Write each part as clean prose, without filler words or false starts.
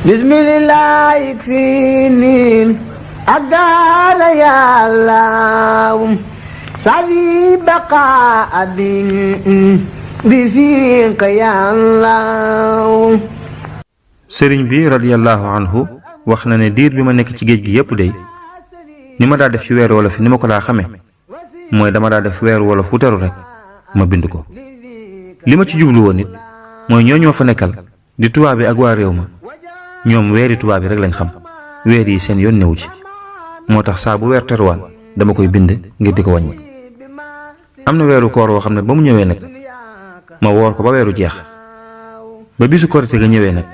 bismillah ikfini adana ya Allah sabi baqa abin bi fika ya Allah. sëriñ bi radiyallahu anhu wax na ne diir bi ma nekk ci géej gi yépp day ni ma daa def ci weeru wolof ni ma ko daa xame mooy dama daa def weeru wolof wu teru rek ma bind ko. li ma ci jublu woon nit mooy ñoo fa nekkal di tubaab bi ak waa réew ma ñoom weeri tubaab bi rek lañ xam weer yi seen yoon newu ci moo tax saa bu weer teruwaan dama koy bind ngir di ko wàññi. am na weeru koor woo xam ne ba mu ñëwee nag ma woor ko ba weeru jeex ba bisu korite ga ñëwee nag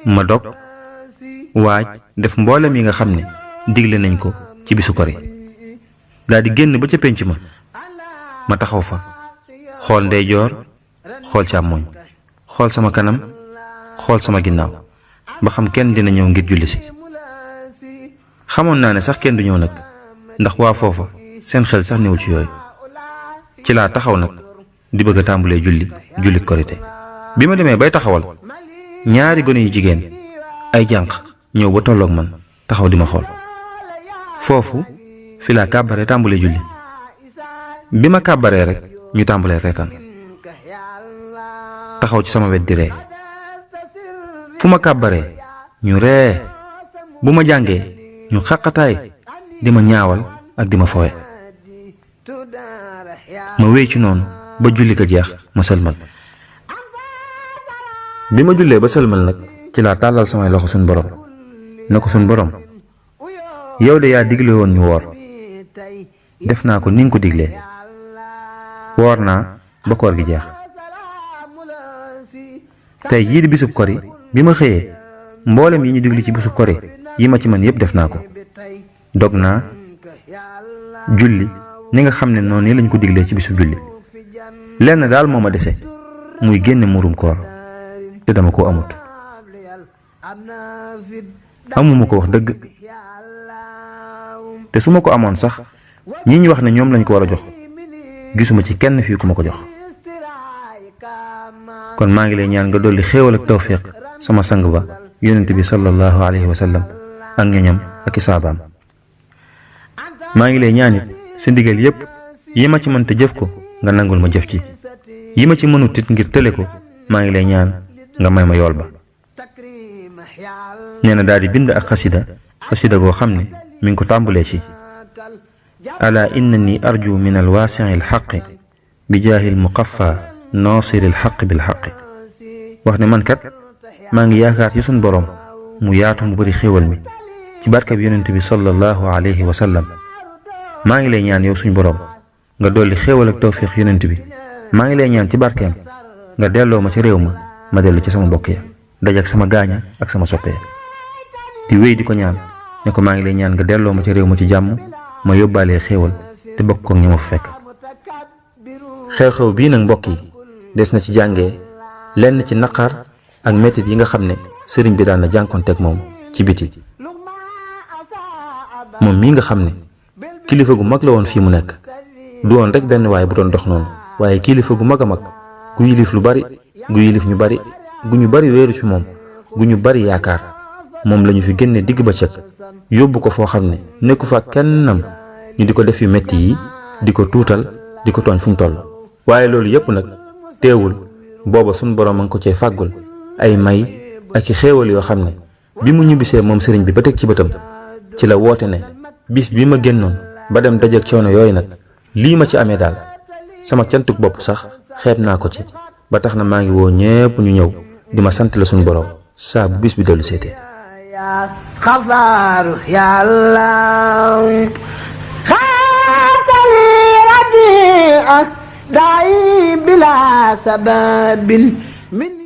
ma dog waaj def mboolem yi nga xam ne digle nañ ko ci bisu kori daal di génn ba ca pénc ma taxaw fa xool ndeyjoor xool càmmooñ xool sama kanam xool sama ginnaaw ba xam kenn dina ñëw ngir julli si. xamoon naa ne sax kenn du ñëw nag ndax waa foofa seen xel sax newul ci yooyu ci laa taxaw nag di bëgg a tàmbalee julli korite bi ma demee bay taxawal ñaari gone yu jigéen ay jànq ñëw ba tolloog man taxaw di ma xool foofu fi laa kàbbaree tàmbalee julli bi ma kàbbaree rek ñu tàmbalee reetaan taxaw ci sama wet di ree fu ma kàbbaree ñu ree bu ma jàngee ñu xaqataay di ma ñaawal ak di ma fowe ma wéy ci noonu ba julli ko jeex ma sëlmal bi ma jullee ba sëlmal nag ci laa tàllal samay loxo suñ borom ne ko suñ borom yow de yaa digle woon ñu woor def naa ko ni nga ko diglee woor naa ba koor gi jeex tey jii di bisub kori bi ma xëyee mboolem yi ñu digli ci bisub kori yi ma ci man yépp def naa ko dog naa julli ni nga xam ne noonu lañ ko diglee ci bisub julli lenn daal moo ma dese muy génne murum koor te dama ko amut amuma ko wax dëgg te su ma ko amoon sax ñi ñu wax ne ñoom lañ ko war a jox gisuma ci kenn fii ku ma ko jox kon maa ngi lay ñaan nga dolli xéewal ak tawfiq sama sang ba yonent bi sallallahu alayhi wa sallam ak ñoñam ak i saabaam maa ngi lay ñaan it sa ndigal yépp yi ma ci mën te jëf ko nga nangul ma jëf ci yi ma ci mënut it ngir tële ko maa ngi lay ñaan nga may ma yool ba. nee na daal di bind ak xasida goo xam ne mi ngi ko tàmbulee ci ala innani arju min alwaasi'i alxaqi bi jaahi almuqaffa nasiri alxaqi bilxaqi wax ne man kat maa ngi yaakaar ci suñ boroom mu yaatu mu bari xéewal mi ci barke bi yonent bi sallallahu alayhi wa sallam maa ngi lay ñaan yow suñ boroom nga dolli xéewal ak tawfiq yonent bi maa ngi lay ñaan ci barkeem nga delloo ma ci réew ma dellu ci sama mbokk ya dajak sama gaaña ak sama soppee di wéy di ko ñaan ne ko maa ngi lay ñaan nga delloo ma ci réew ma ci jàmm ma yóbbaalee xéewal te bokk ko ñu ma fa fekk. xew-xew bii nag mbokk yi des na ci jàngee lenn ci naqar ak mettit yi nga xam ne sëriñ bi daan na jànkonteeg moom ci biti moom mii nga xam ne kilifa gu mag la woon fii mu nekk du woon rek benn waay bu doon dox noonu waaye kilifa gu mag a mag gu yilif lu bari gu yilif ñu bari gu ñu bari wéeru ci moom gu ñu bari yaakaar moom lañu fi génne digg ba cëg yóbbu ko foo xam ne nekku fa kennam ñu di ko def yu metti yi di ko tuutal di ko tooñ fu ñu toll waaye loolu yépp nag teewul booba suñ boroom a ngi ko cee fàggul ay may ak i xéewal yoo xam ne bi mu ñibbisee moom sëriñ bi ba teg ci bëtam ci la woote ne bis bi ma génnoon ba dem dajeek coono yooyu nag lii ma ci amee daal sama cantuk bopp sax xeeb naa ko ci ba tax na maa ngi woo ñépp ñu ñëw di ma sant la suñu boroom saa bu bis bi dellu seetee xafaaru yàlla xaatali radi ak daay bila sababin min